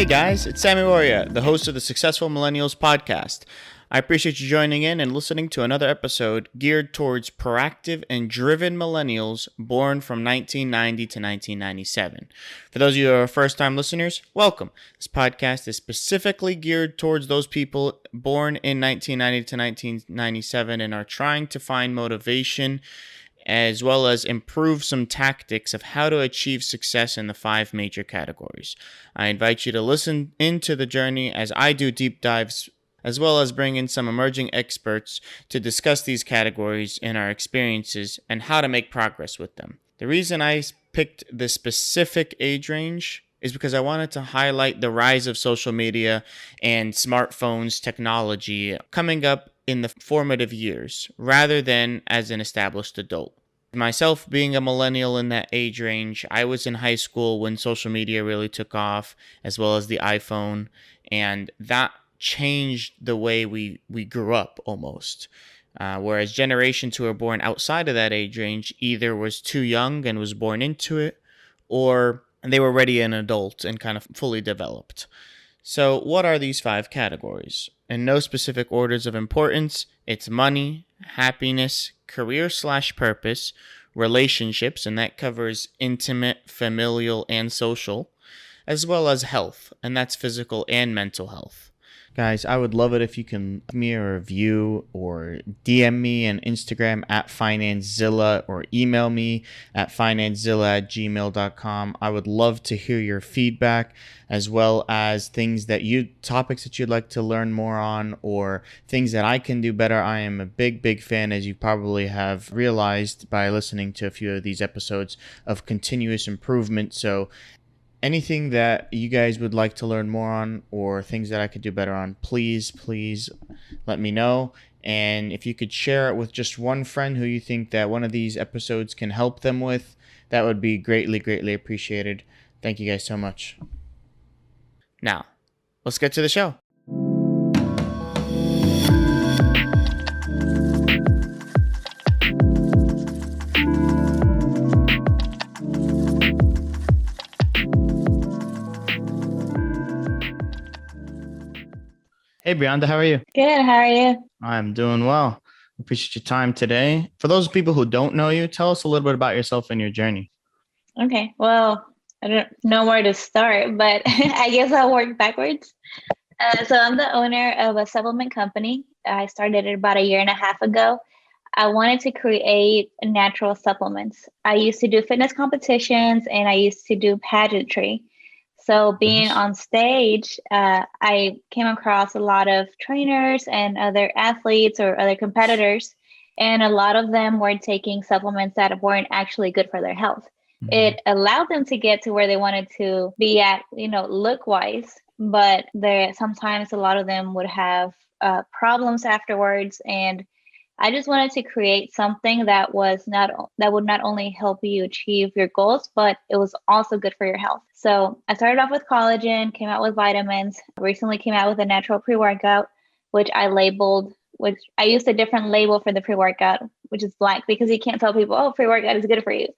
Hey guys, it's Sammy Warrior, the host of the Successful Millennials Podcast. I appreciate you joining in and listening to another episode geared towards proactive and driven millennials born from 1990 to 1997. For those of you who are first-time listeners, welcome. This podcast is specifically geared towards those people born in 1990 to 1997 and are trying to find motivation as well as improve some tactics of how to achieve success in the 5 major categories. I invite you to listen into the journey as I do deep dives, as well as bring in some emerging experts to discuss these categories and our experiences and how to make progress with them. The reason I picked this specific age range is because I wanted to highlight the rise of social media and smartphones technology coming up in the formative years, rather than as an established adult. Myself being a millennial in that age range, I was in high school when social media really took off, as well as the iPhone, and that changed the way we grew up almost. Whereas generations who were born outside of that age range either was too young and was born into it, or they were already an adult and kind of fully developed. So what are these 5 categories? In no specific orders of importance, it's money, happiness, career/purpose, relationships, and that covers intimate, familial, and social, as well as health, and that's physical and mental health. Guys, I would love it if you can give me a review or DM me on Instagram at FinanceZilla or email me at financezilla@gmail.com. I would love to hear your feedback, as well as topics that you'd like to learn more on or things that I can do better. I am a big fan, as you probably have realized by listening to a few of these episodes, of continuous improvement. So anything that you guys would like to learn more on or things that I could do better on, please let me know. And if you could share it with just one friend who you think that one of these episodes can help them with, that would be greatly appreciated. Thank you guys so much. Now, let's get to the show. Hey, Brianda, how are you? Good. How are you? I'm doing well. Appreciate your time today. For those people who don't know you, tell us a little bit about yourself and your journey. Okay. Well, I don't know where to start, but I guess I'll work backwards. So I'm the owner of a supplement company. I started it about 1.5 years ago. I wanted to create natural supplements. I used to do fitness competitions and I used to do pageantry. So being on stage, I came across a lot of trainers and other athletes or other competitors, and a lot of them were taking supplements that weren't actually good for their health. Mm-hmm. It allowed them to get to where they wanted to be at, look-wise, but sometimes a lot of them would have problems afterwards. And I just wanted to create something that would not only help you achieve your goals, but it was also good for your health. So I started off with collagen, came out with vitamins, recently came out with a natural pre-workout, which I used a different label for the pre-workout, which is black, because you can't tell people, oh, pre-workout is good for you.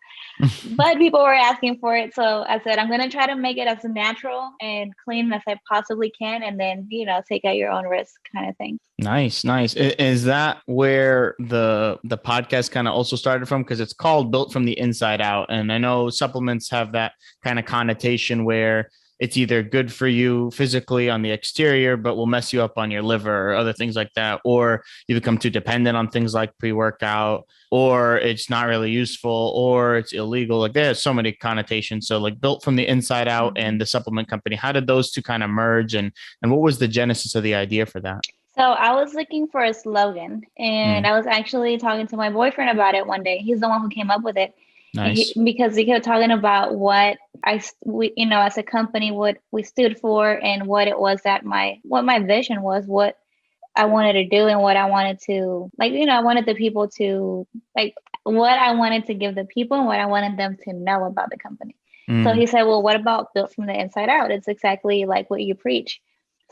But people were asking for it. So I said, I'm going to try to make it as natural and clean as I possibly can. And then, take at your own risk kind of thing. Nice. Is that where the podcast kind of also started from? Because it's called Built from the Inside Out. And I know supplements have that kind of connotation where it's either good for you physically on the exterior, but will mess you up on your liver or other things like that. Or you become too dependent on things like pre-workout, or it's not really useful, or it's illegal. Like there's so many connotations. So like Built from the Inside Out and the supplement company, how did those two kind of merge? And what was the genesis of the idea for that? So I was looking for a slogan, and I was actually talking to my boyfriend about it one day. He's the one who came up with it. Nice. Because we kept talking about what we as a company, what we stood for, and what it was that what my vision was, what I wanted to do, and what I wanted to I wanted the people to what I wanted to give the people and what I wanted them to know about the company. So he said, well, what about Built from the Inside Out? It's exactly like what you preach.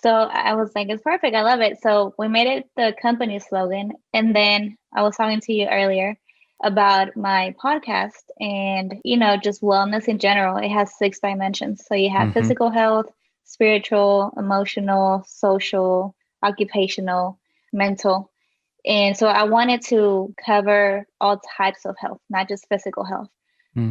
So I was like, it's perfect. I love it. So we made it the company slogan. And then I was talking to you earlier about my podcast and, just wellness in general. It has 6 dimensions. So you have physical health, spiritual, emotional, social, occupational, mental. And so I wanted to cover all types of health, not just physical health.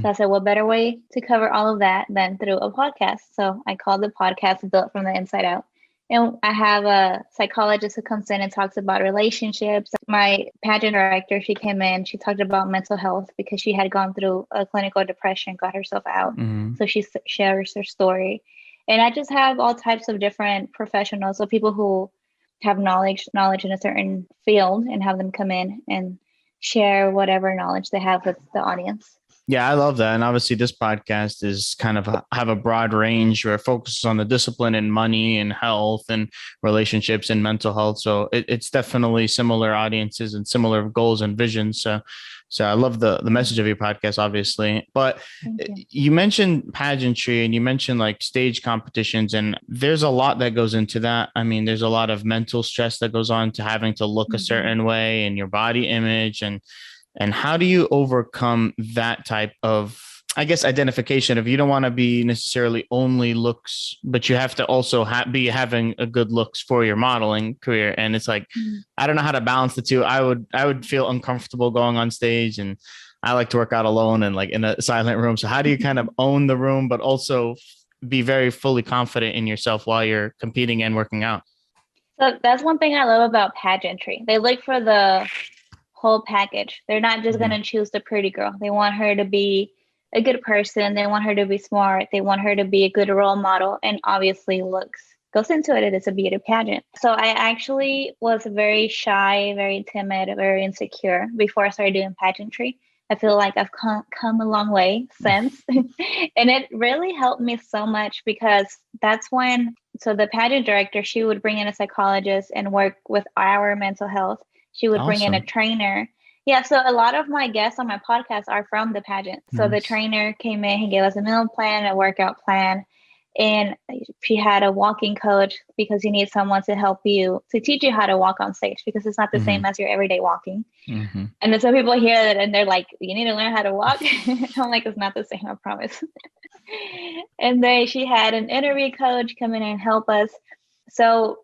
So I said, what better way to cover all of that than through a podcast? So I called the podcast Built from the Inside Out. And I have a psychologist who comes in and talks about relationships. My pageant director, she came in, she talked about mental health because she had gone through a clinical depression, got herself out. So she shares her story. And I just have all types of different professionals. So people who have knowledge in a certain field and have them come in and share whatever knowledge they have with the audience. Yeah, I love that. And obviously this podcast is kind of have a broad range where it focuses on the discipline and money and health and relationships and mental health. So it's definitely similar audiences and similar goals and visions. So I love the message of your podcast, obviously. But you mentioned pageantry and you mentioned like stage competitions, and there's a lot that goes into that. I mean, there's a lot of mental stress that goes on to having to look a certain way and your body image, and how do you overcome that type of, I guess, identification of you don't want to be necessarily only looks, but you have to also be having a good looks for your modeling career. And it's like, I don't know how to balance the two. I would feel uncomfortable going on stage, and I like to work out alone and like in a silent room. So how do you kind of own the room, but also be very fully confident in yourself while you're competing and working out? So that's one thing I love about pageantry. They look for the whole package. They're not just going to choose the pretty girl. They want her to be a good person. They want her to be smart. They want her to be a good role model. And obviously looks goes into it. It's a beauty pageant. So I actually was very shy, very timid, very insecure before I started doing pageantry. I feel like I've come a long way since. And it really helped me so much because that's when, so the pageant director, she would bring in a psychologist and work with our mental health. She would bring in a trainer. Yeah, so a lot of my guests on my podcast are from the pageant. So the trainer came in, he gave us a meal plan, a workout plan, and she had a walking coach because you need someone to help you, to teach you how to walk on stage because it's not the same as your everyday walking. And then some people hear that and they're like, you need to learn how to walk. I'm like, it's not the same, I promise. And then she had an interview coach come in and help us. So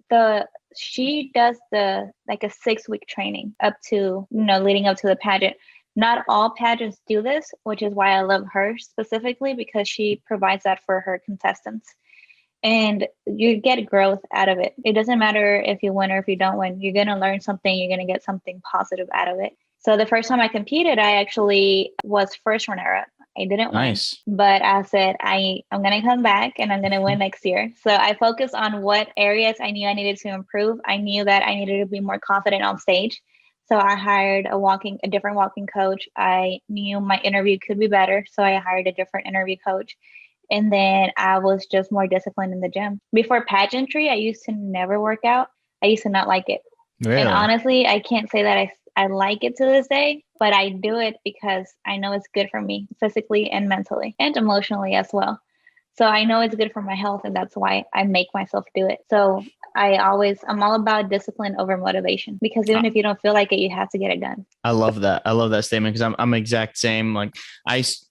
she does like a 6-week training up to, leading up to the pageant. Not all pageants do this, which is why I love her specifically, because she provides that for her contestants. And you get growth out of it. It doesn't matter if you win or if you don't win. You're going to learn something. You're going to get something positive out of it. So the first time I competed, I actually was first runner-up. I didn't win, but I said, I'm going to come back and I'm going to win next year. So I focused on what areas I knew I needed to improve. I knew that I needed to be more confident on stage. So I hired a different walking coach. I knew my interview could be better. So I hired a different interview coach. And then I was just more disciplined in the gym. Before pageantry, I used to never work out. I used to not like it. Really? And honestly, I can't say that I like it to this day, but I do it because I know it's good for me physically and mentally and emotionally as well. So I know it's good for my health, and that's why I make myself do it. So I'm all about discipline over motivation, because even if you don't feel like it, you have to get it done. I love that. I love that statement because I'm exact same. Like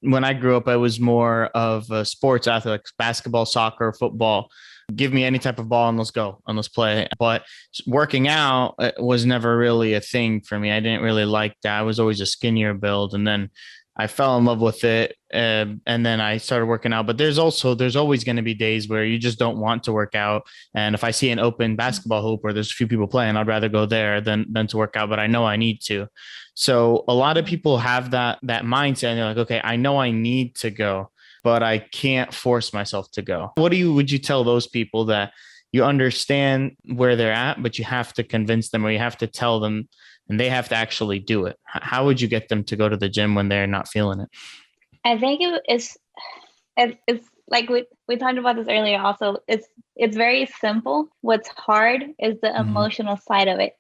when I grew up, I was more of a sports athlete, like basketball, soccer, football. Give me any type of ball and let's go and let's play. But working out was never really a thing for me. I didn't really like that. I was always a skinnier build. And then I fell in love with it. And then I started working out. But there's always going to be days where you just don't want to work out. And if I see an open basketball hoop where there's a few people playing, I'd rather go there than to work out. But I know I need to. So a lot of people have that mindset. And they're like, okay, I know I need to go, but I can't force myself to go. Would you tell those people that you understand where they're at, but you have to convince them, or you have to tell them, and they have to actually do it? How would you get them to go to the gym when they're not feeling it? I think it's like we talked about this earlier also. It's very simple. What's hard is the emotional side of it.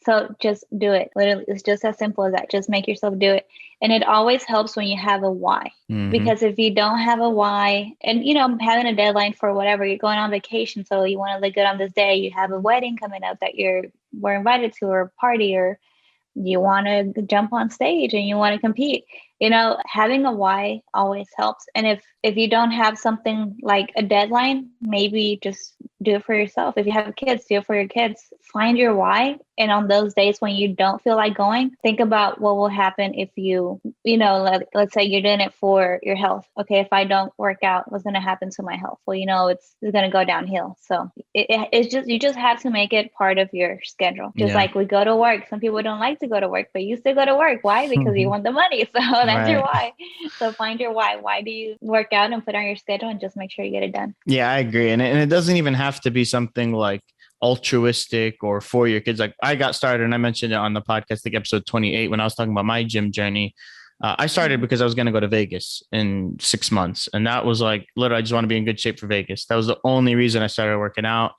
So just do it. Literally, it's just as simple as that. Just make yourself do it. And it always helps when you have a why. Because if you don't have a why, and having a deadline for whatever, you're going on vacation, so you want to look good on this day, you have a wedding coming up that we're invited to, or a party, or you want to jump on stage and you want to compete. having a why always helps. And if you don't have something like a deadline, maybe just do it for yourself. If you have kids, do it for your kids. Find your why. And on those days when you don't feel like going, think about what will happen if let's say you're doing it for your health. Okay, if I don't work out, what's going to happen to my health? Well, it's going to go downhill. So it's just, you just have to make it part of your schedule. Just like we go to work. Some people don't like to go to work, but you still go to work. Why? Because you want the money. So that's your why. So find your why. Why do you work out and put on your schedule and just make sure you get it done? Yeah, I agree. And it doesn't even have to be something like altruistic or for your kids. Like I got started, and I mentioned it on the podcast, like episode 28, when I was talking about my gym journey. I started because I was going to go to Vegas in 6 months. And that was like, literally, I just want to be in good shape for Vegas. That was the only reason I started working out.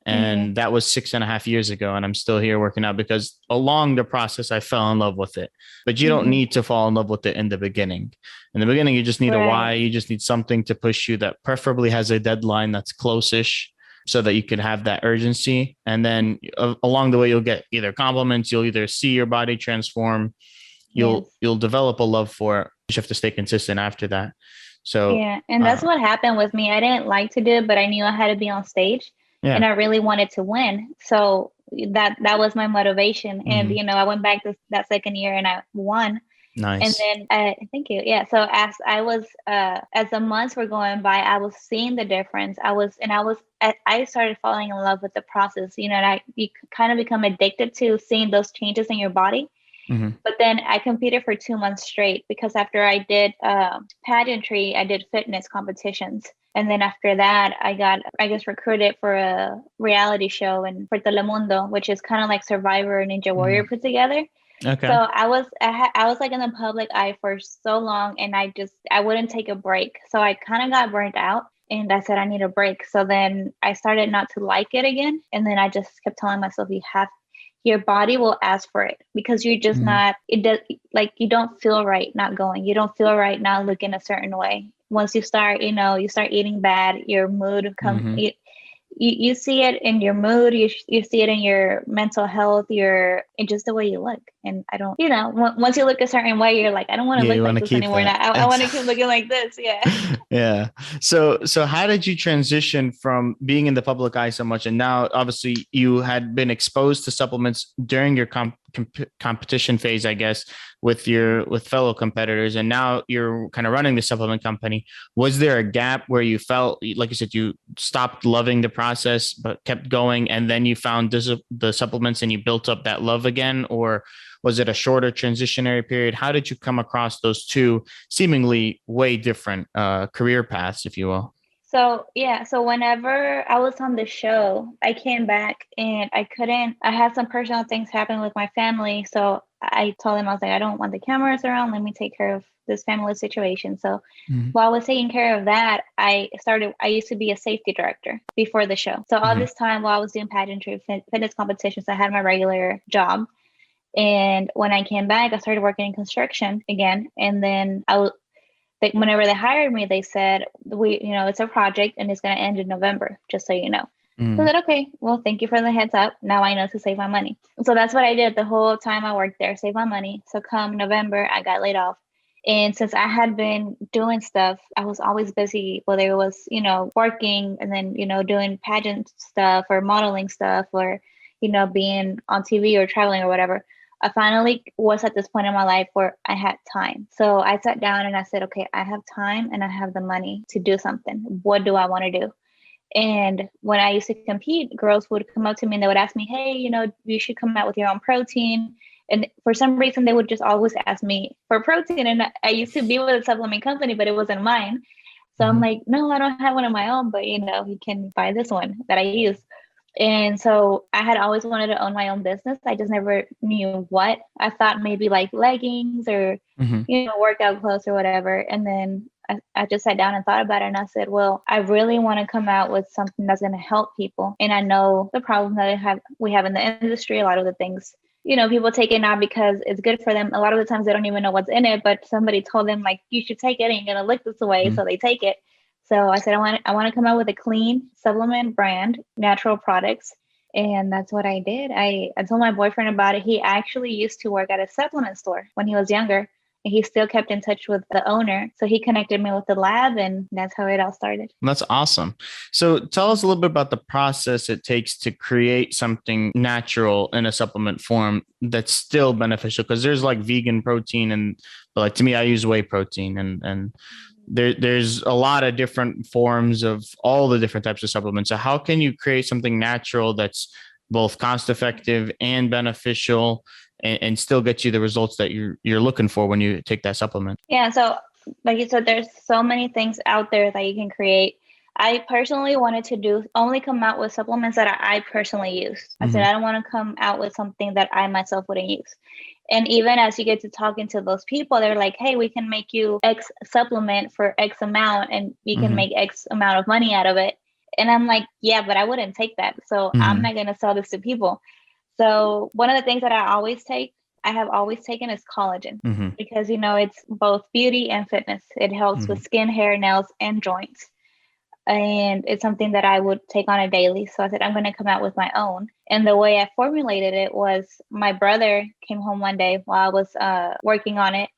And that was 6.5 years ago. And I'm still here working out because along the process, I fell in love with it. But you don't need to fall in love with it in the beginning. In the beginning, you just need a why. You just need something to push you that preferably has a deadline that's close-ish, so that you can have that urgency. And then along the way, you'll get either compliments, you'll either see your body transform, you'll develop a love for it. You just have to stay consistent after that. So and that's what happened with me. I didn't like to do it, but I knew I had to be on stage. And I really wanted to win. So that was my motivation. And, I went back that second year and I won. Nice. And then, thank you. Yeah. So as the months were going by, I was seeing the difference. I started falling in love with the process, and you kind of become addicted to seeing those changes in your body. But then I competed for 2 months straight because after I did pageantry, I did fitness competitions. And then after that, I got, recruited for a reality show for Telemundo, which is kind of like Survivor and Ninja Warrior put together. Okay. So I was like in the public eye for so long, and I wouldn't take a break. So I kind of got burnt out. And I said, I need a break. So then I started not to like it again. And then I just kept telling myself, your body will ask for it because you're just not, you don't feel right not going. You don't feel right not looking a certain way. Once you start, you start eating bad, your mood comes, you see it in your mood, you see it in your mental health, and just the way you look. And I don't, once you look a certain way, you're like, I don't want to look like this anymore. I want to keep looking like this. Yeah. Yeah. So how did you transition from being in the public eye so much? And now obviously you had been exposed to supplements during your competition phase, I guess, with fellow competitors. And now you're kind of running the supplement company. Was there a gap where you felt, like you said, you stopped loving the process, but kept going, and then you found the supplements and you built up that love again? Or was it a shorter transitionary period? How did you come across those two seemingly way different career paths, if you will? So whenever I was on the show, I came back and I had some personal things happen with my family. So I told them, I was like, I don't want the cameras around. Let me take care of this family situation. So while I was taking care of that, I used to be a safety director before the show. So all this time while I was doing pageantry, fitness competitions, I had my regular job. And when I came back, I started working in construction again. And then whenever they hired me, they said, it's a project and it's going to end in November, just so you know. So I said, okay, well, thank you for the heads up. Now I know to save my money. So that's what I did the whole time I worked there, save my money. So come November, I got laid off. And since I had been doing stuff, I was always busy, whether it was, working and then, doing pageant stuff or modeling stuff or, being on TV or traveling or whatever. I finally was at this point in my life where I had time. So I sat down and I said, okay, I have time and I have the money to do something. What do I want to do? And when I used to compete, girls would come up to me and they would ask me, hey, you should come out with your own protein. And for some reason, they would just always ask me for protein. And I used to be with a supplement company, but it wasn't mine. So I'm like, no, I don't have one of my own, but you can buy this one that I use. And so I had always wanted to own my own business. I just never knew what. I thought maybe like leggings or, workout clothes or whatever. And then I just sat down and thought about it. And I said, well, I really want to come out with something that's going to help people. And I know the problem that we have in the industry, a lot of the things, people take it not because it's good for them. A lot of the times they don't even know what's in it, but somebody told them like, you should take it and you're going to look this way. So they take it. So I said, I want to come out with a clean supplement brand, natural products. And that's what I did. I told my boyfriend about it. He actually used to work at a supplement store when he was younger. he still kept in touch with the owner. So he connected me with the lab, and that's how it all started. That's awesome. So tell us a little bit about the process it takes to create something natural in a supplement form that's still beneficial. Because there's like vegan protein, and like to me, I use whey protein, and there's a lot of different forms of all the different types of supplements. So how can you create something natural that's both cost effective and beneficial, and still get you the results that you're looking for when you take that supplement? Yeah. So like you said, there's so many things out there that you can create. I personally wanted to only come out with supplements that I personally use. I said, I don't want to come out with something that I myself wouldn't use. And even as you get to talking to those people, they're like, hey, we can make you X supplement for X amount, and you can make X amount of money out of it. And I'm like, yeah, but I wouldn't take that. So I'm not going to sell this to people. So one of the things that I have always taken is collagen, because, it's both beauty and fitness. It helps with skin, hair, nails, and joints. And it's something that I would take on a daily. So I said, I'm going to come out with my own. And the way I formulated it was, my brother came home one day while I was working on it.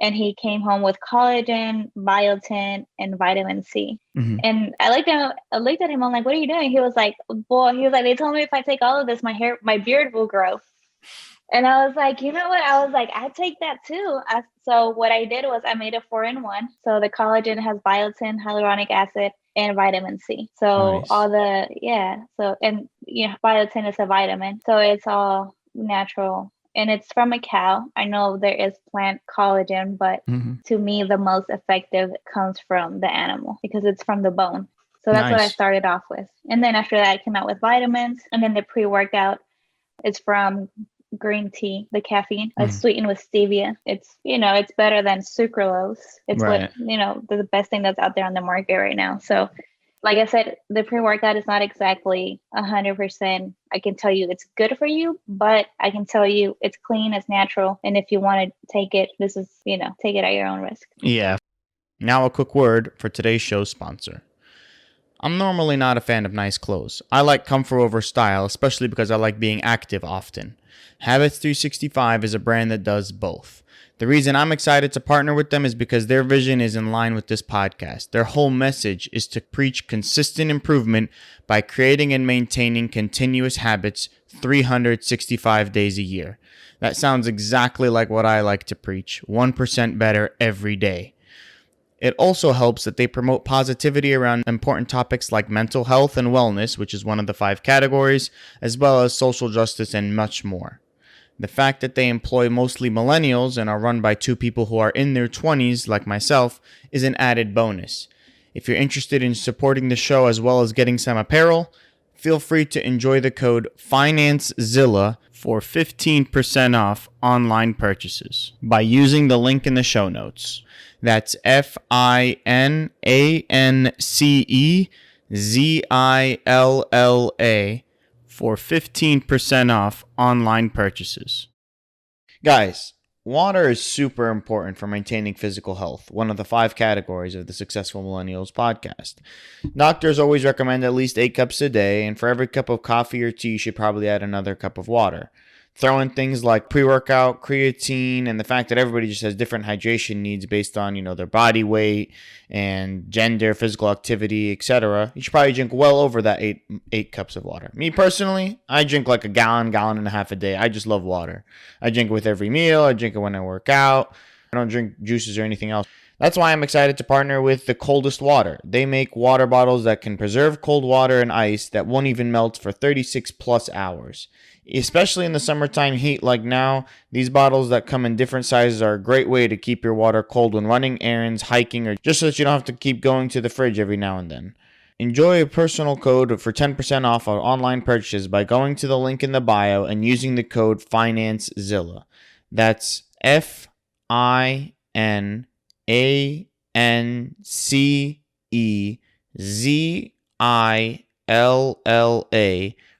And he came home with collagen, biotin, and vitamin C. And I looked at him. I'm like, what are you doing? He was like, they told me if I take all of this, my beard will grow. And I was like, you know what? I was like, I take that too. So what I did was I made a 4-in-1. So the collagen has biotin, hyaluronic acid, and vitamin C. So nice. Biotin is a vitamin. So it's all natural. And it's from a cow. I know there is plant collagen, but to me, the most effective comes from the animal, because it's from the bone. So that's what I started off with. And then after that, I came out with vitamins. And then the pre-workout is from green tea, the caffeine. It's sweetened with stevia. It's better than sucralose. It's the best thing that's out there on the market right now. So like I said, the pre-workout is not exactly 100%. I can tell you it's good for you, but I can tell you it's clean, it's natural. And if you want to take it, take it at your own risk. Yeah. Now a quick word for today's show sponsor. I'm normally not a fan of nice clothes. I like comfort over style, especially because I like being active often. Habits 365 is a brand that does both. The reason I'm excited to partner with them is because their vision is in line with this podcast. Their whole message is to preach consistent improvement by creating and maintaining continuous habits 365 days a year. That sounds exactly like what I like to preach, 1% better every day. It also helps that they promote positivity around important topics like mental health and wellness, which is one of the 5 categories, as well as social justice and much more. The fact that they employ mostly millennials and are run by 2 people who are in their 20s, like myself, is an added bonus. If you're interested in supporting the show as well as getting some apparel, feel free to enjoy the code FINANCEZILLA for 15% off online purchases by using the link in the show notes. That's FINANCEZILLA for 15% off online purchases. Guys, water is super important for maintaining physical health, one of the 5 categories of the Successful Millennials podcast. Doctors always recommend at least 8 cups a day, and for every cup of coffee or tea, you should probably add another cup of water. Throw in things like pre-workout, creatine, and the fact that everybody just has different hydration needs based on, their body weight and gender, physical activity, etc. You should probably drink well over that 8 cups of water. Me personally, I drink like a gallon and a half a day. I just love water. I drink it with every meal. I drink it when I work out. I don't drink juices or anything else. That's why I'm excited to partner with The Coldest Water. They make water bottles that can preserve cold water and ice that won't even melt for 36 plus hours. Especially in the summertime heat like now, these bottles that come in different sizes are a great way to keep your water cold when running errands, hiking, or just so that you don't have to keep going to the fridge every now and then. Enjoy a personal code for 10% off our online purchases by going to the link in the bio and using the code FINANCEZILLA. That's FINANCEZILLA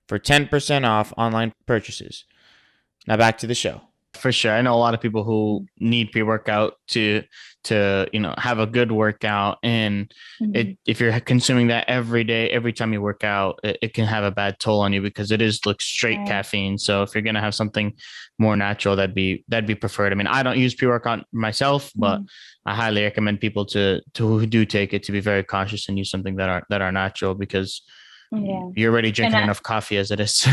for 10% off online purchases. Now back to the show. For sure. I know a lot of people who need pre-workout to have a good workout. And if you're consuming that every day, every time you work out, it can have a bad toll on you because it is like straight caffeine. So if you're gonna have something more natural, that'd be preferred. I mean, I don't use pre-workout myself, but I highly recommend people to who do take it to be very cautious and use something that are natural, because you're already drinking enough coffee as it is.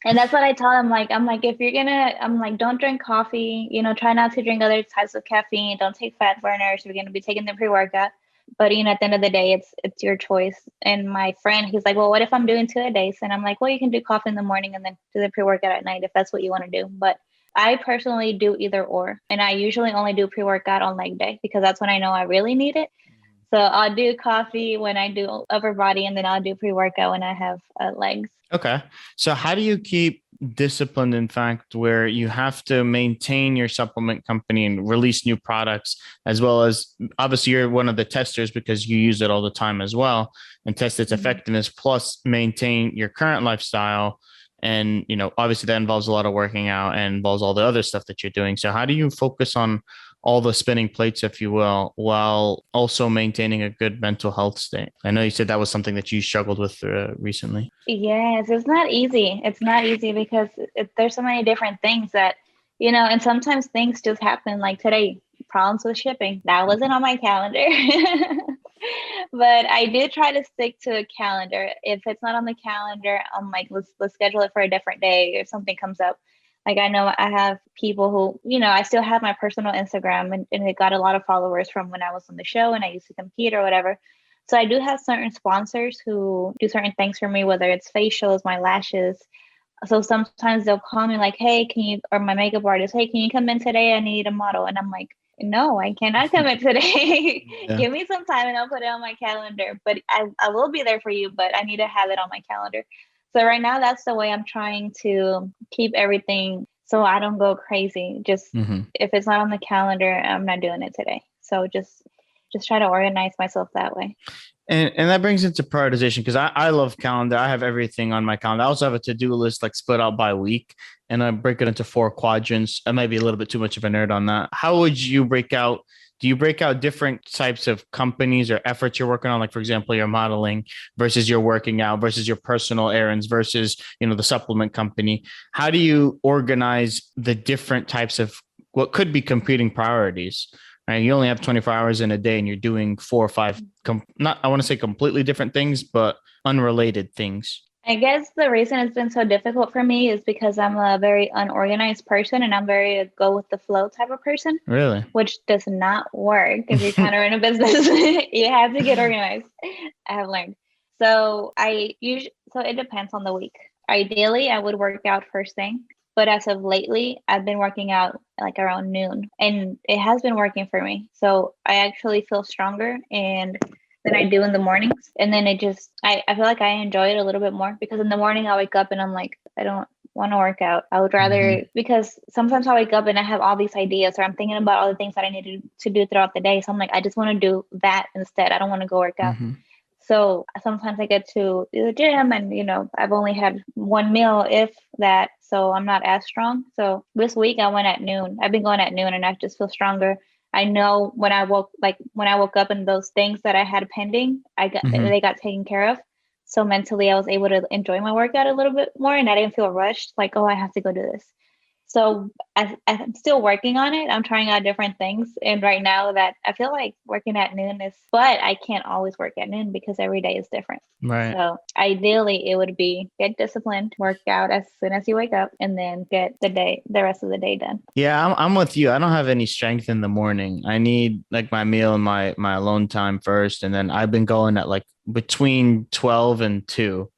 And that's what I tell them. Like, I'm like, if you're I'm like, don't drink coffee, try not to drink other types of caffeine. Don't take fat burners. You're going to be taking the pre-workout. But, at the end of the day, it's your choice. And my friend, he's like, well, what if I'm doing 2-a-days? And I'm like, well, you can do coffee in the morning and then do the pre-workout at night if that's what you want to do. But I personally do either or. And I usually only do pre-workout on leg day because that's when I know I really need it. So I'll do coffee when I do upper body, and then I'll do pre-workout when I have legs. Okay. So how do you keep disciplined, in fact, where you have to maintain your supplement company and release new products, as well as obviously you're one of the testers because you use it all the time as well and test its effectiveness, plus maintain your current lifestyle. And, obviously that involves a lot of working out and involves all the other stuff that you're doing. So how do you focus on all the spinning plates, if you will, while also maintaining a good mental health state? I know you said that was something that you struggled with recently. Yes, it's not easy. It's not easy because there's so many different things that, and sometimes things just happen. Like today, problems with shipping. That wasn't on my calendar. But I did try to stick to a calendar. If it's not on the calendar, I'm like, let's schedule it for a different day if something comes up. Like, I know I have people who, I still have my personal Instagram and it got a lot of followers from when I was on the show and I used to compete or whatever. So I do have certain sponsors who do certain things for me, whether it's facials, my lashes. So sometimes they'll call me like, hey, or my makeup artist, hey, can you come in today? I need a model. And I'm like, no, I cannot come in today. Give me some time and I'll put it on my calendar. But I will be there for you, but I need to have it on my calendar. So right now, that's the way I'm trying to keep everything so I don't go crazy. Just if it's not on the calendar, I'm not doing it today. So just try to organize myself that way. And that brings into prioritization, because I love calendar. I have everything on my calendar. I also have a to-do list like split out by week, and I break it into 4 quadrants. I might be a little bit too much of a nerd on that. How would you break out? Do you break out different types of companies or efforts you're working on? Like, for example, your modeling versus your working out versus your personal errands versus, the supplement company. Want do you organize the different types of what could be competing priorities? Right? You only have 24 hours in a day and you're doing 4 or 5, I want to say completely different things, but unrelated things. I guess the reason it's been so difficult for me is because I'm a very unorganized person and I'm very go with the flow type of person. Really? Which does not work if you're trying to run a business. You have to get organized. I have learned. So so it depends on the week. Ideally, I would work out first thing. But as of lately, I've been working out like around noon and it has been working for me. So I actually feel stronger than I do in the mornings. And then I feel like I enjoy it a little bit more because in the morning I wake up and I'm like, I don't want to work out. I would rather, because sometimes I wake up and I have all these ideas or I'm thinking about all the things that I need to do throughout the day. So I'm like, I just want to do that instead. I don't want to go work out. So sometimes I get to the gym and, I've only had one meal, if that, so I'm not as strong. So this week I went at noon. I've been going at noon and I just feel stronger. I know when I woke up and those things that I had pending, they got taken care of. So mentally I was able to enjoy my workout a little bit more and I didn't feel rushed. Like, oh, I have to go do this. So I'm still working on it. I'm trying out different things. And right now that I feel like working at noon but I can't always work at noon because every day is different. Right. So ideally it would be get disciplined, work out as soon as you wake up and then get the rest of the day done. Yeah, I'm with you. I don't have any strength in the morning. I need like my meal and my alone time first. And then I've been going at like between 12 and 2.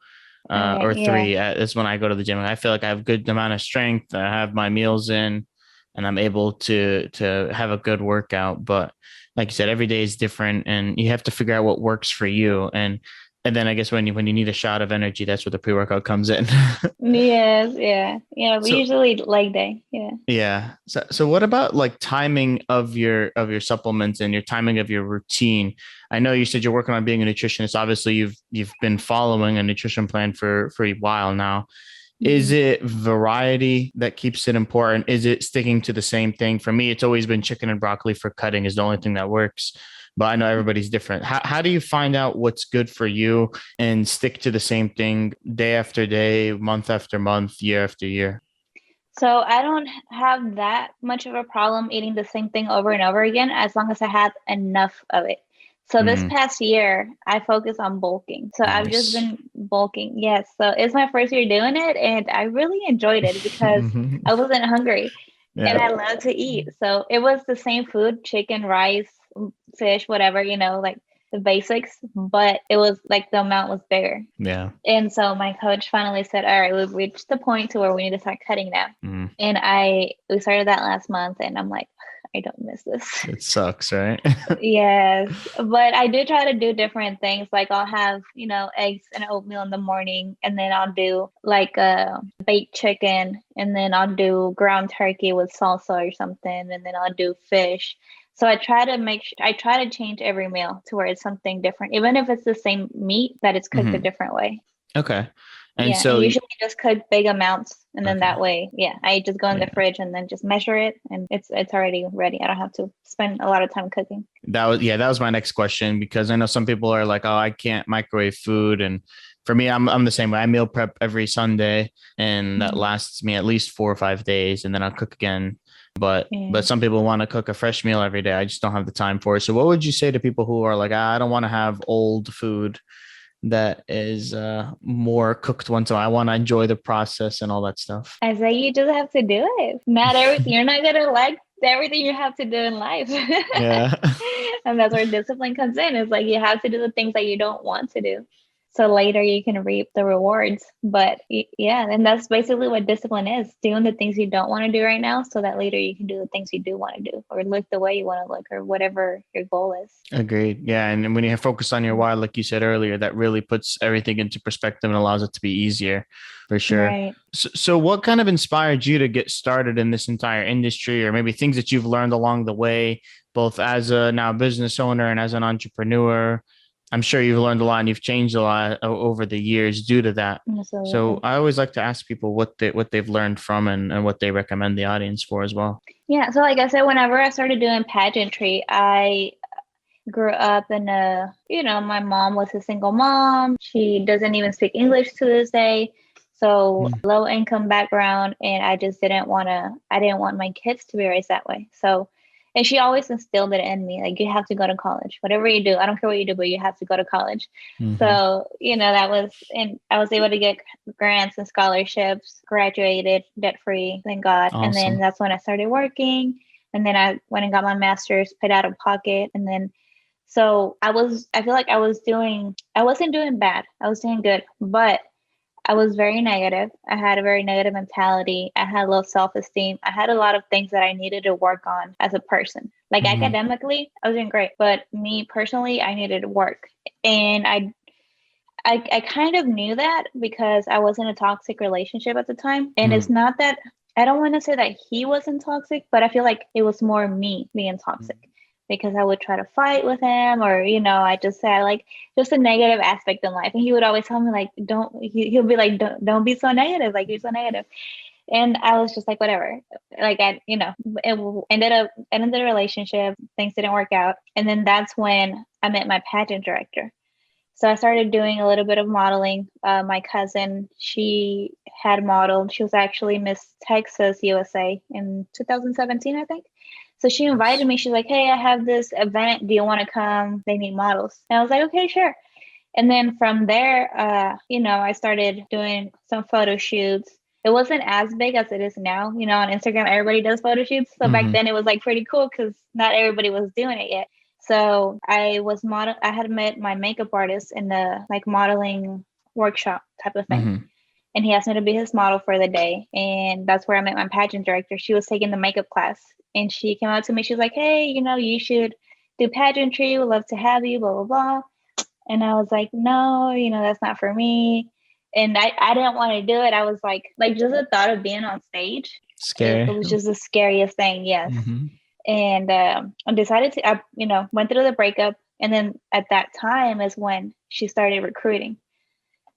Or 3 is when I go to the gym. I feel like I have a good amount of strength. I have my meals in and I'm able to have a good workout. But like you said, every day is different and you have to figure out what works for you. And then I guess when you need a shot of energy, that's where the pre-workout comes in. Yes. Yeah. Yeah. We usually leg day. Yeah. Yeah. So what about like timing of your supplements and your timing of your routine? I know you said you're working on being a nutritionist. Obviously you've been following a nutrition plan for a while now. Is it variety that keeps it important? Is it sticking to the same thing? For me, it's always been chicken and broccoli for cutting is the only thing that works. But I know everybody's different. How do you find out what's good for you and stick to the same thing day after day, month after month, year after year? So I don't have that much of a problem eating the same thing over and over again as long as I have enough of it. So this Mm, past year, I focused on bulking. So I've just nice. been bulking. Yes. So it's my first year doing it and I really enjoyed it because I wasn't hungry and I Yeah. love to eat. So it was the same food, chicken, rice, fish, whatever, like the basics, but it was like the amount was bigger. Yeah. And so my coach finally said, all right, we've reached the point to where we need to start cutting now. Mm, And we started that last month and I'm like, I don't miss this. it sucks, right? Yes. But I do try to do different things. Like I'll have, eggs and oatmeal in the morning and then I'll do like a baked chicken and then I'll do ground turkey with salsa or something and then I'll do fish. So I try to change every meal to where it's something different, even if it's the same meat that it's cooked a Mhm. different way. Okay. And Yeah, and so, usually just cook big amounts, and then okay. that way, yeah, I just go in the Yeah. fridge and then just measure it, and it's already ready. I don't have to spend a lot of time cooking. That was my next question because I know some people are like, oh, I can't microwave food. And for me, I'm the same way. I meal prep every Sunday and that Mhm. lasts me at least 4 or 5 days and then I'll cook again. But Yeah. some people want to cook a fresh meal every day. I just don't have the time for it. So what would you say to people who are like, I don't want to have old food that is more cooked once in a while. I want to enjoy the process and all that stuff. I say you just have to do it. Not everything. You're not gonna like everything you have to do in life, Yeah. and that's where discipline comes in. It's like you have to do the things that you don't want to do, so later you can reap the rewards. But yeah, and that's basically what discipline is: doing the things you don't want to do right now, so that later you can do the things you do want to do, or look the way you want to look, or whatever your goal is. Agreed. Yeah. And when you focus on your why, like you said earlier, that really puts everything into perspective and allows it to be easier for sure. Right. So what kind of inspired you to get started in this entire industry, or maybe things that you've learned along the way, both as a now business owner and as an entrepreneur? I'm sure you've learned a lot and you've changed a lot over the years due to that. So Absolutely. I always like to ask people what they've learned from and what they recommend the audience for as well. Yeah. So, like I said, whenever I started doing pageantry, I grew up in my mom was a single mom. She doesn't even speak English to this day. So Mm, low income background. And I didn't want my kids to be raised that way. So, and she always instilled it in me, like, you have to go to college, whatever you do. I don't care what you do, but you have to go to college. mhm. So, and I was able to get grants and scholarships, graduated debt free, thank God. And then Awesome. that's when I started working. And then I went and got my master's, paid out of pocket. And then I feel like I wasn't doing bad. I was doing good, but I was very negative. I had a very negative mentality. I had low self esteem. I had a lot of things that I needed to work on as a person. Like Mhm. academically, I was doing great, but me personally, I needed work. And I kind of knew that because I was in a toxic relationship at the time. And it's Mm. not that I don't want to say that he wasn't toxic, but I feel like it was more me being toxic because I would try to fight with him or, I just said like just a negative aspect in life. And he would always tell me like, he'll be like, don't be so negative. Like you're so negative. And I was just like, whatever. Like ended the relationship. Things didn't work out. And then that's when I met my pageant director. So I started doing a little bit of modeling. My cousin, she had modeled. She was actually Miss Texas USA in 2017, I think. So she invited Nice. me. She's like, "Hey, I have this event. Do you want to come? They need models." And I was like, "Okay, sure." And then from there, I started doing some photo shoots. It wasn't as big as it is now. On Instagram, everybody does photo shoots. So back Mhm. then, it was like pretty cool because not everybody was doing it yet. So I had met my makeup artist in the like modeling workshop type of thing. Mhm. And he asked me to be his model for the day. And that's where I met my pageant director. She was taking the makeup class and she came out to me. She was like, "Hey, you should do pageantry. We'd love to have you, blah, blah, blah." And I was like, "No, that's not for me." And I didn't want to do it. I was like just the thought of being on stage, it Scary. was just the scariest thing. Yes. Mhm. And I decided went through the breakup. And then at that time is when she started recruiting.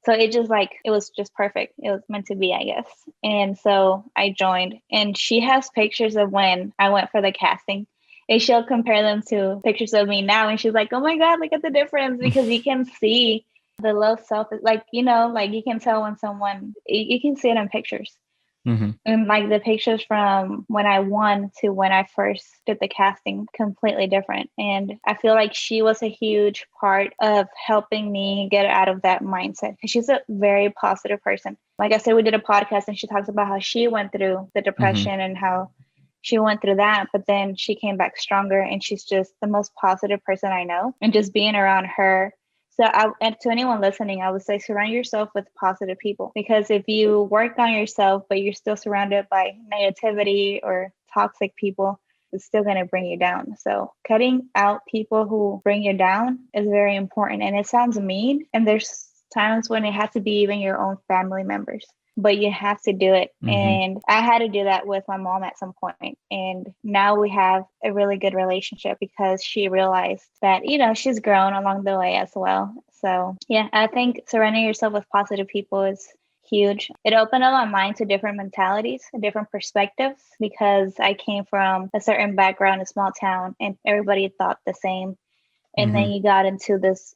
So it just like, it was just perfect. It was meant to be, I guess. And so I joined, and she has pictures of when I went for the casting. And she'll compare them to pictures of me now. And she's like, oh my God, look at the difference. Because you can see the low self, like, like you can tell when someone, you can see it in pictures. Mm-hmm. And like the pictures from when I won to when I first did the casting, completely different. And I feel like she was a huge part of helping me get out of that mindset, because she's a very positive person. Like I said, we did a podcast and she talks about how she went through the depression and how she went through that, but then she came back stronger, and she's just the most positive person I know. And just being around her. So and to anyone listening, I would say surround yourself with positive people, because if you work on yourself, but you're still surrounded by negativity or toxic people, it's still going to bring you down. So cutting out people who bring you down is very important. And it sounds mean. And there's times when it has to be even your own family members, but you have to do it. And I had to do that with my mom at some point. And now we have a really good relationship because she realized that, she's grown along the way as well. So yeah, I think surrounding yourself with positive people is huge. It opened up my mind to different mentalities and different perspectives, because I came from a certain background, a small town, and everybody thought the same. And then I got into this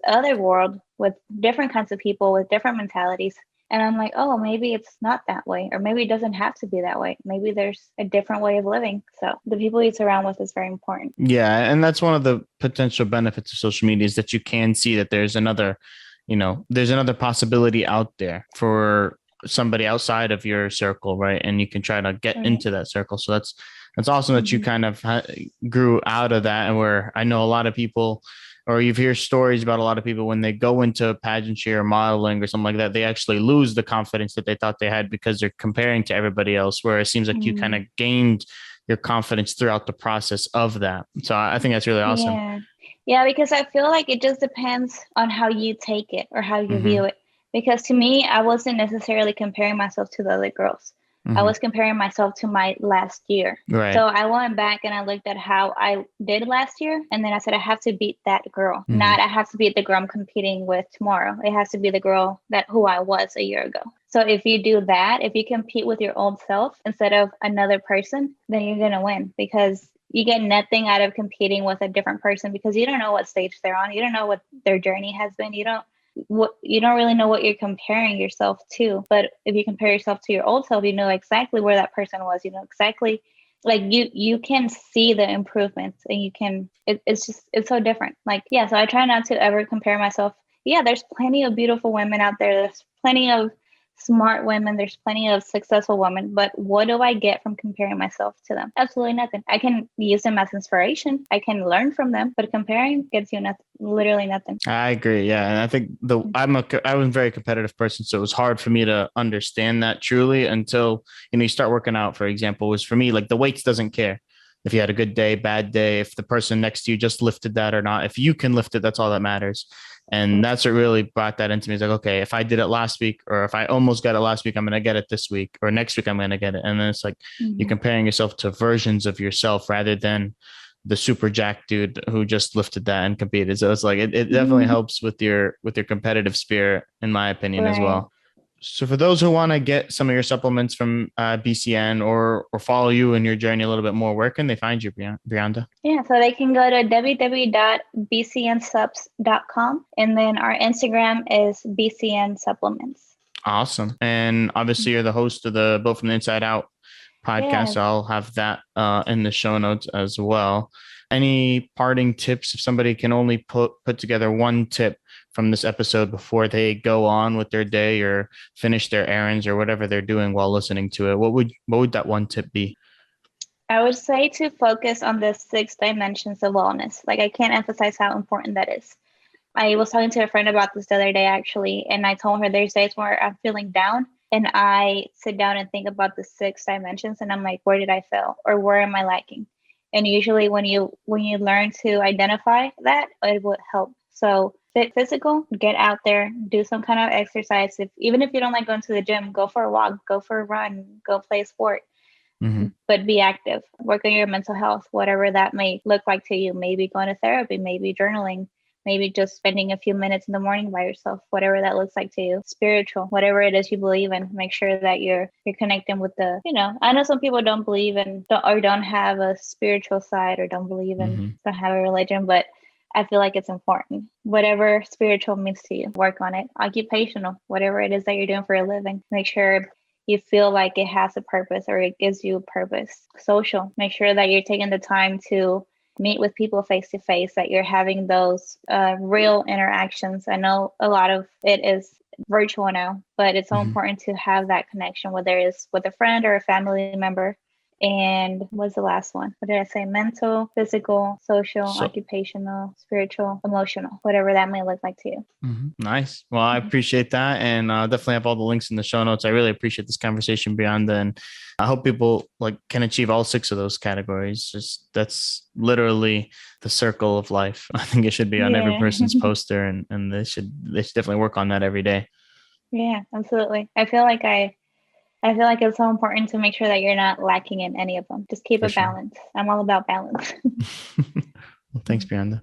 other world with different kinds of people with different mentalities. And I'm like, oh, maybe it's not that way, or maybe it doesn't have to be that way. Maybe there's a different way of living. So the people you surround with is very important. Yeah. And that's one of the potential benefits of social media, is that you can see that there's another possibility out there for somebody outside of your circle, right? And you can try to get into that circle. So that's awesome that you kind of grew out of that. And where I know a lot of people, or you hear stories about a lot of people, when they go into pageantry or modeling or something like that, they actually lose the confidence that they thought they had because they're comparing to everybody else, where it seems like you kind of gained your confidence throughout the process of that. So I think that's really awesome. Yeah, because I feel like it just depends on how you take it or how you view it. Because to me, I wasn't necessarily comparing myself to the other girls. I was comparing myself to my last year. Right. So I went back and I looked at how I did last year. And then I said, I have to beat that girl. Not I have to beat the girl I'm competing with tomorrow. It has to be the girl who I was a year ago. So if you do that, if you compete with your old self instead of another person, then you're going to win, because you get nothing out of competing with a different person, because you don't know what stage they're on. You don't know what their journey has been. You don't really know what you're comparing yourself to. But if you compare yourself to your old self, you know exactly where that person was. You know exactly, like you can see the improvements, and you can, it's so different. Like, yeah, so I try not to ever compare myself. Yeah, there's plenty of beautiful women out there. There's plenty of smart women. There's plenty of successful women, but what do I get from comparing myself to them? Absolutely nothing. I can use them as inspiration. I can learn from them, but comparing gets you nothing, literally nothing. I agree. Yeah. And I think I was a very competitive person. So it was hard for me to understand that truly until, you start working out, for example. Was for me, like, the weights doesn't care if you had a good day, bad day, if the person next to you just lifted that or not. If you can lift it, that's all that matters. And that's what really brought that into me. It's like, okay, if I did it last week, or if I almost got it last week, I'm going to get it this week, or next week I'm going to get it. And then it's like you're comparing yourself to versions of yourself rather than the super jack dude who just lifted that and competed. So it's like, it definitely helps with your competitive spirit, in my opinion, as well. So for those who want to get some of your supplements from BCN, or follow you in your journey a little bit more, where can they find you, Brianda? Yeah, so they can go to www.bcnsubs.com, and then our Instagram is BCN Supplements. Awesome. And obviously you're the host of the Built from the Inside Out podcast. Yes. So I'll have that in the show notes as well. Any parting tips, if somebody can only put together one tip from this episode before they go on with their day or finish their errands or whatever they're doing while listening to it, what would that one tip be? I would say to focus on the 6 dimensions of wellness. Like, I can't emphasize how important that is. I was talking to a friend about this the other day, actually, and I told her there's days where I'm feeling down and I sit down and think about the 6 dimensions, and I'm like, where did I fail, or where am I lacking? And usually when you learn to identify that, it would help. So physical, get out there, do some kind of exercise. Even if you don't like going to the gym, go for a walk, go for a run, go play a sport. But be active, work on your mental health, whatever that may look like to you. Maybe going to therapy, maybe journaling, maybe just spending a few minutes in the morning by yourself, whatever that looks like to you. Spiritual, whatever it is you believe in, make sure that you're connecting with the, I know some people don't believe in don't have a spiritual side or don't believe in, don't have a religion, but I feel like it's important. Whatever spiritual means to you, work on it. Occupational, whatever it is that you're doing for a living, make sure you feel like it has a purpose or it gives you a purpose. Social, make sure that you're taking the time to meet with people face to face, that you're having those real interactions. I know a lot of it is virtual now, but it's so important to have that connection, whether it's with a friend or a family member. And what's the last one? What did I say? Mental, physical, social, occupational, spiritual, emotional, whatever that may look like to you. Nice. Well, I appreciate that. And definitely have all the links in the show notes. I really appreciate this conversation, Brianda. And I hope people can achieve all 6 of those categories. That's literally the circle of life. I think it should be on every person's poster, and they should definitely work on that every day. Yeah, absolutely. I feel like it's so important to make sure that you're not lacking in any of them. Just keep a balance. I'm all about balance. Well, thanks, Brianda.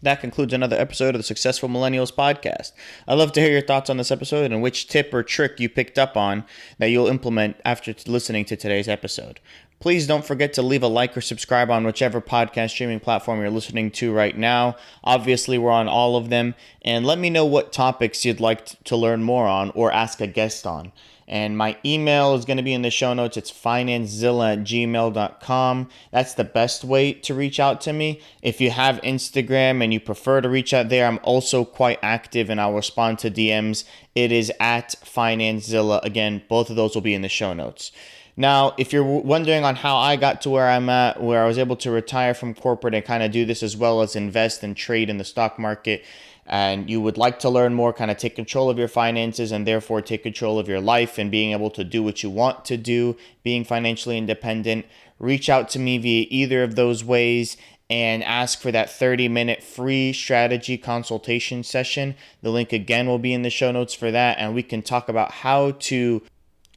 That concludes another episode of the Successful Millennials Podcast. I'd love to hear your thoughts on this episode and which tip or trick you picked up on that you'll implement after listening to today's episode. Please don't forget to leave a like or subscribe on whichever podcast streaming platform you're listening to right now. Obviously, we're on all of them. And let me know what topics you'd like to learn more on or ask a guest on. And my email is going to be in the show notes. It's financezilla@gmail.com. That's the best way to reach out to me. If you have Instagram and you prefer to reach out there, I'm also quite active and I'll respond to DMs. It is at financezilla. Again, both of those will be in the show notes. Now, if you're wondering on how I got to where I'm at, where I was able to retire from corporate and kind of do this as well as invest and trade in the stock market, and you would like to learn more, kind of take control of your finances and therefore take control of your life and being able to do what you want to do, being financially independent, reach out to me via either of those ways and ask for that 30-minute free strategy consultation session. The link again will be in the show notes for that, and we can talk about how to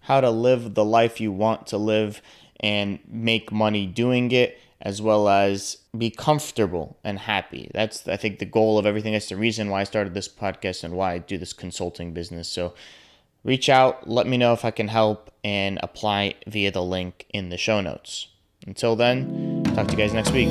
live the life you want to live and make money doing it, as well as be comfortable and happy. That's, I think, the goal of everything. That's the reason why I started this podcast and why I do this consulting business. So reach out, let me know if I can help, and apply via the link in the show notes. Until then, talk to you guys next week.